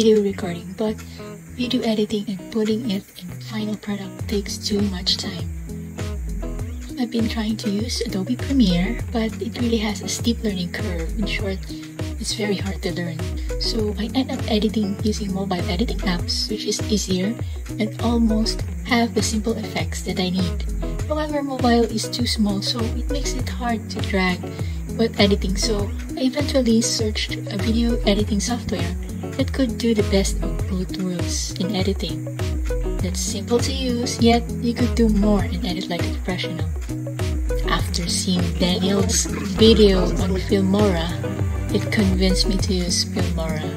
video recording, but video editing and putting it in final product takes too much time. I've been trying to use Adobe Premiere, but it really has a steep learning curve. In short, it's very hard to learn. So I end up editing using mobile editing apps, which is easier and almost have the simple effects that I need. However, mobile is too small, so it makes it hard to drag while editing. So I eventually searched a video editing software that could do the best of both worlds in editing. That's simple to use, yet you could do more and edit like a professional. After seeing Daniel's video on Filmora, it convinced me to use Filmora.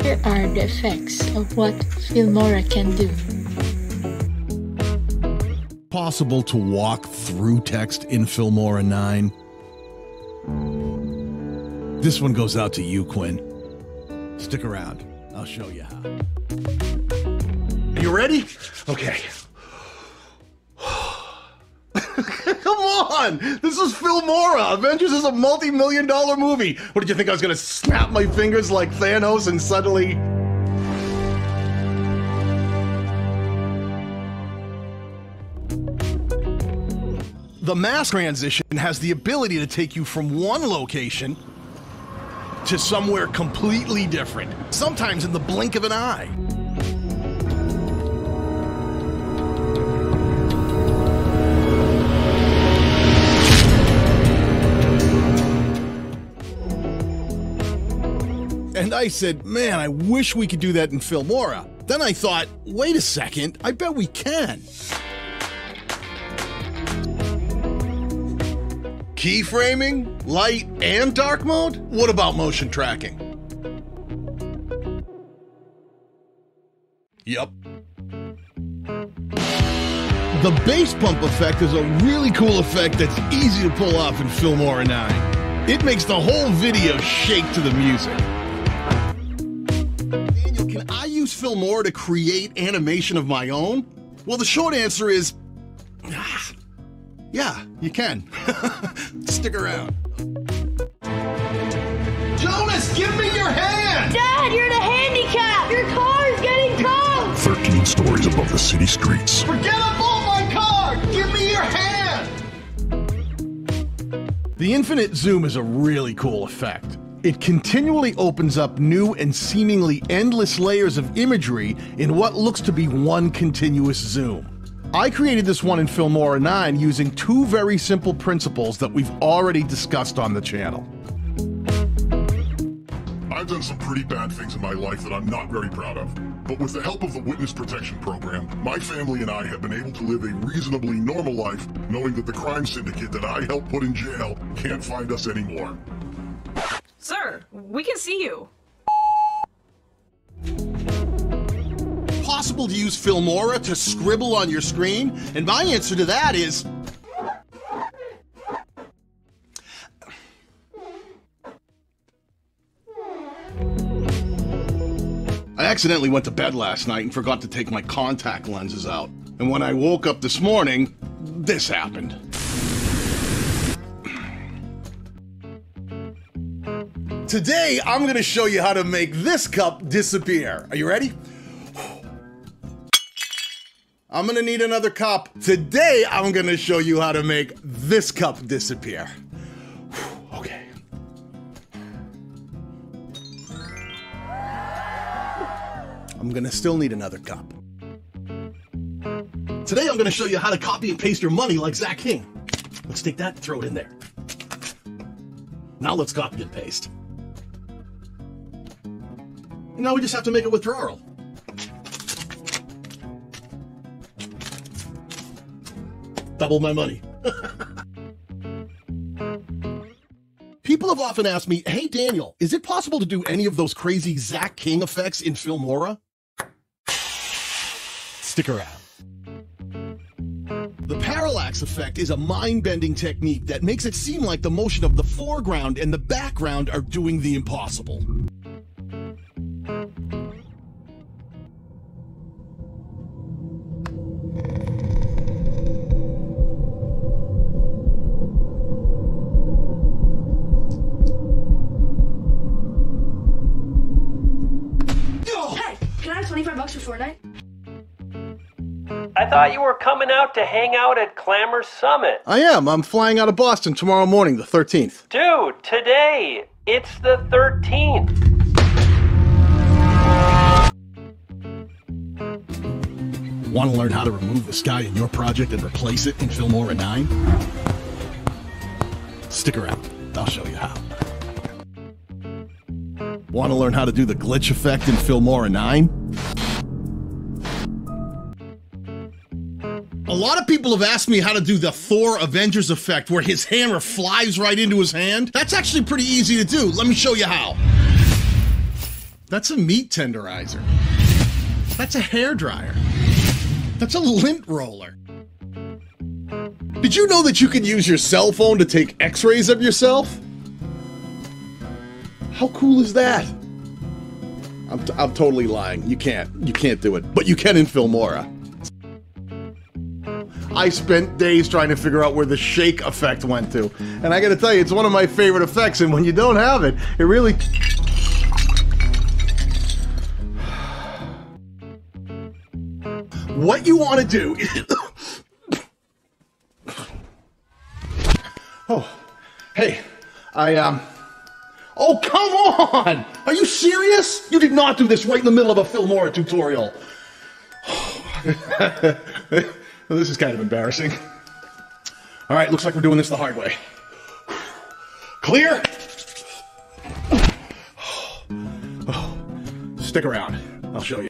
Here are the effects of what Filmora can do. Possible to walk through text in Filmora 9. This one goes out to you, Quinn. Stick around. I'll show you how. Are you ready? Okay. Come on! This is Filmora! Avengers is a multi-million-dollar movie! What did you think I was gonna snap my fingers like Thanos and suddenly... The mask transition has the ability to take you from one location to somewhere completely different, sometimes in the blink of an eye. And I said, man, I wish we could do that in Filmora. Then I thought, wait a second, I bet we can. Keyframing, light, and dark mode? What about motion tracking? Yup. The bass pump effect is a really cool effect that's easy to pull off in Filmora 9. It makes the whole video shake to the music. Daniel, can I use Filmora to create animation of my own? Well, the short answer is, yeah, you can. Stick around. Jonas, give me your hand! Dad, you're in a handicap! Your car's getting towed! 13 stories above the city streets. Forget about my car! Give me your hand! The infinite zoom is a really cool effect. It continually opens up new and seemingly endless layers of imagery in what looks to be one continuous zoom. I created this one in Filmora 9 using two very simple principles that we've already discussed on the channel. I've done some pretty bad things in my life that I'm not very proud of. But with the help of the Witness Protection Program, my family and I have been able to live a reasonably normal life, knowing that the crime syndicate that I helped put in jail can't find us anymore. Sir, we can see you. Possible to use Filmora to scribble on your screen? And my answer to that is... I accidentally went to bed last night and forgot to take my contact lenses out. And when I woke up this morning, this happened. Today, I'm going to show you how to make this cup disappear. Are you ready? I'm gonna need another cup. Today, I'm gonna show you how to make this cup disappear. Okay. I'm gonna still need another cup. Today, I'm gonna show you how to copy and paste your money like Zach King. Let's take that and throw it in there. Now let's copy and paste. And now we just have to make a withdrawal. Double my money. People have often asked me, hey Daniel, is it possible to do any of those crazy Zach King effects in Filmora? Stick around. The Parallax Effect is a mind-bending technique that makes it seem like the motion of the foreground and the background are doing the impossible. $25 for Fortnite? I thought you were coming out to hang out at Clamor Summit. I am. I'm flying out of Boston tomorrow morning, the 13th. Dude, today, it's the 13th. Want to learn how to remove the sky in your project and replace it in Filmora 9? Stick around. I'll show you how. Want to learn how to do the glitch effect in Filmora 9? A lot of people have asked me how to do the Thor Avengers effect where his hammer flies right into his hand. That's actually pretty easy to do. Let me show you how. That's a meat tenderizer. That's a hairdryer. That's a lint roller. Did you know that you can use your cell phone to take x-rays of yourself? How cool is that? I'm totally lying. You can't do it. But you can in Filmora. I spent days trying to figure out where the shake effect went to. And I gotta tell you, it's one of my favorite effects, and when you don't have it, it really... What you want to do is... Oh, hey, Oh, come on! Are you serious? You did not do this right in the middle of a Filmora tutorial. Well, this is kind of embarrassing. All right, looks like we're doing this the hard way. Clear? Stick around. I'll show you.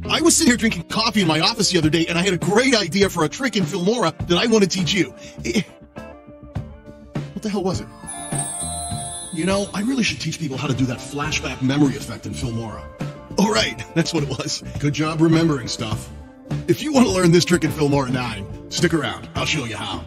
I was sitting here drinking coffee in my office the other day, and I had a great idea for a trick in Filmora that I want to teach you. What the hell was it? You know, I really should teach people how to do that flashback memory effect in Filmora. Oh, right, that's what it was. Good job remembering stuff. If you want to learn this trick in Filmora 9, stick around. I'll show you how.